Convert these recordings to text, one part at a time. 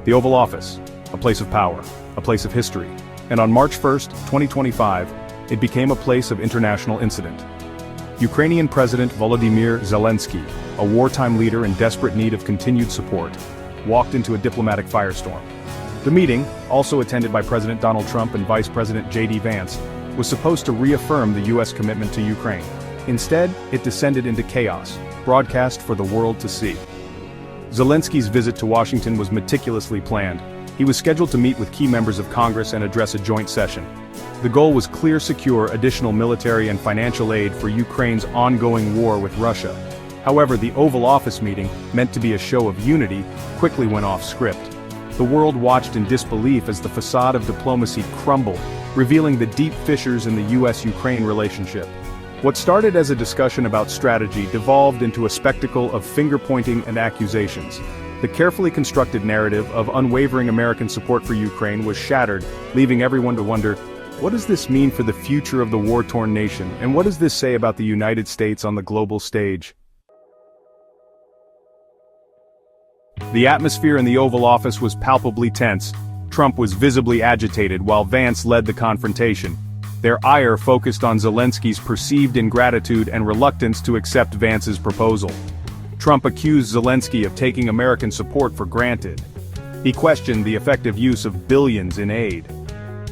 The Oval Office, a place of power, a place of history. And on March 1st, 2025, it became a place of international incident. Ukrainian President Volodymyr Zelensky, a wartime leader in desperate need of continued support, walked into a diplomatic firestorm. The meeting, also attended by President Donald Trump and Vice President J.D. Vance, was supposed to reaffirm the U.S. commitment to Ukraine. Instead, it descended into chaos, broadcast for the world to see. Zelensky's visit to Washington was meticulously planned. He was scheduled to meet with key members of Congress and address a joint session. The goal was clear, secure additional military and financial aid for Ukraine's ongoing war with Russia. However, the Oval Office meeting, meant to be a show of unity, quickly went off script. The world watched in disbelief as the facade of diplomacy crumbled, revealing the deep fissures in the U.S.-Ukraine relationship. What started as a discussion about strategy devolved into a spectacle of finger-pointing and accusations. The carefully constructed narrative of unwavering American support for Ukraine was shattered, leaving everyone to wonder, what does this mean for the future of the war-torn nation, and what does this say about the United States on the global stage? The atmosphere in the Oval Office was palpably tense. Trump was visibly agitated while Vance led the confrontation. Their ire focused on Zelensky's perceived ingratitude and reluctance to accept Vance's proposal. Trump accused Zelensky of taking American support for granted. He questioned the effective use of billions in aid.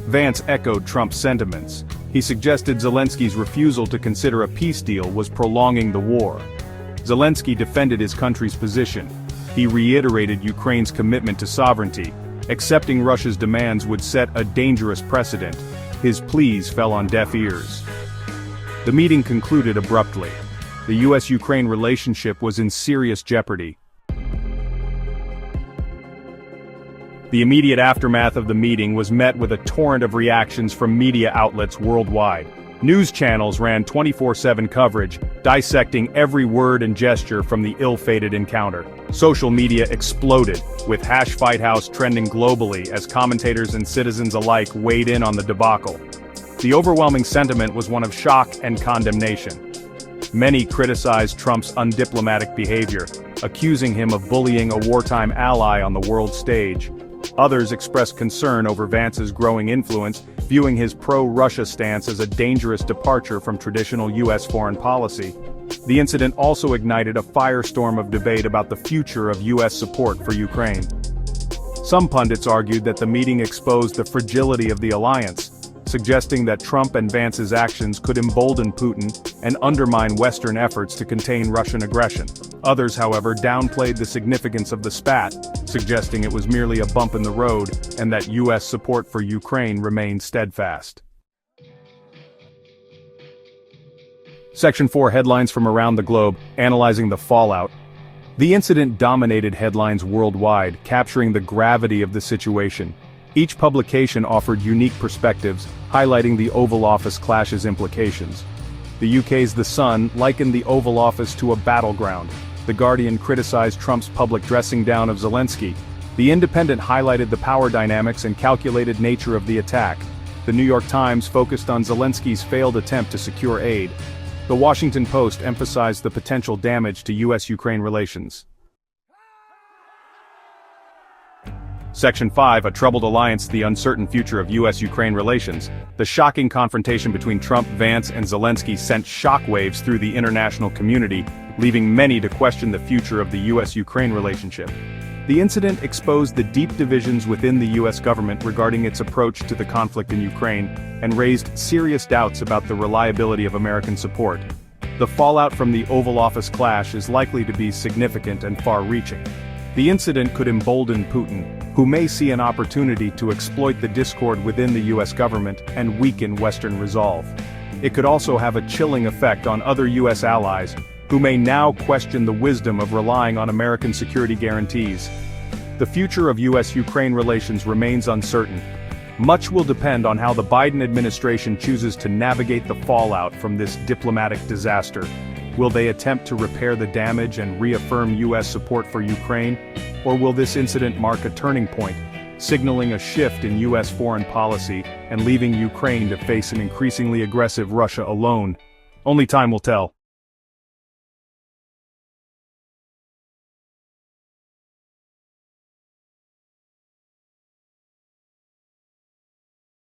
Vance echoed Trump's sentiments. He suggested Zelensky's refusal to consider a peace deal was prolonging the war. Zelensky defended his country's position. He reiterated Ukraine's commitment to sovereignty. Accepting Russia's demands would set a dangerous precedent. His pleas fell on deaf ears. The meeting concluded abruptly. The U.S.-Ukraine relationship was in serious jeopardy. The immediate aftermath of the meeting was met with a torrent of reactions from media outlets worldwide. News channels ran 24/7 coverage, dissecting every word and gesture from the ill-fated encounter. Social media exploded, with #FightHouse trending globally as commentators and citizens alike weighed in on the debacle. The overwhelming sentiment was one of shock and condemnation. Many criticized Trump's undiplomatic behavior, accusing him of bullying a wartime ally on the world stage. Others expressed concern over Vance's growing influence, viewing his pro-Russia stance as a dangerous departure from traditional U.S. foreign policy. The incident also ignited a firestorm of debate about the future of U.S. support for Ukraine. Some pundits argued that the meeting exposed the fragility of the alliance, suggesting that Trump and Vance's actions could embolden Putin and undermine Western efforts to contain Russian aggression. Others, however, downplayed the significance of the spat, suggesting it was merely a bump in the road and that U.S. support for Ukraine remained steadfast. Section 4 Headlines from around the globe, analyzing the fallout. The incident dominated headlines worldwide, capturing the gravity of the situation. Each publication offered unique perspectives, highlighting the Oval Office clash's implications. The UK's The Sun likened the Oval Office to a battleground. The Guardian criticized Trump's public dressing down of Zelensky. The Independent highlighted the power dynamics and calculated nature of the attack. The New York Times focused on Zelensky's failed attempt to secure aid. The Washington Post emphasized the potential damage to U.S.-Ukraine relations. Section 5 A troubled alliance, the uncertain future of U.S.-Ukraine relations. The shocking confrontation between Trump, Vance, and Zelensky sent shockwaves through the international community, leaving many to question the future of the U.S.-Ukraine relationship. The incident exposed the deep divisions within the U.S. government regarding its approach to the conflict in Ukraine, and raised serious doubts about the reliability of American support. The fallout from the Oval Office clash is likely to be significant and far-reaching. The incident could embolden Putin, who may see an opportunity to exploit the discord within the U.S. government and weaken Western resolve. It could also have a chilling effect on other U.S. allies, who may now question the wisdom of relying on American security guarantees. The future of U.S.-Ukraine relations remains uncertain. Much will depend on how the Biden administration chooses to navigate the fallout from this diplomatic disaster. Will they attempt to repair the damage and reaffirm U.S. support for Ukraine? Or will this incident mark a turning point, signaling a shift in U.S. foreign policy and leaving Ukraine to face an increasingly aggressive Russia alone? Only time will tell.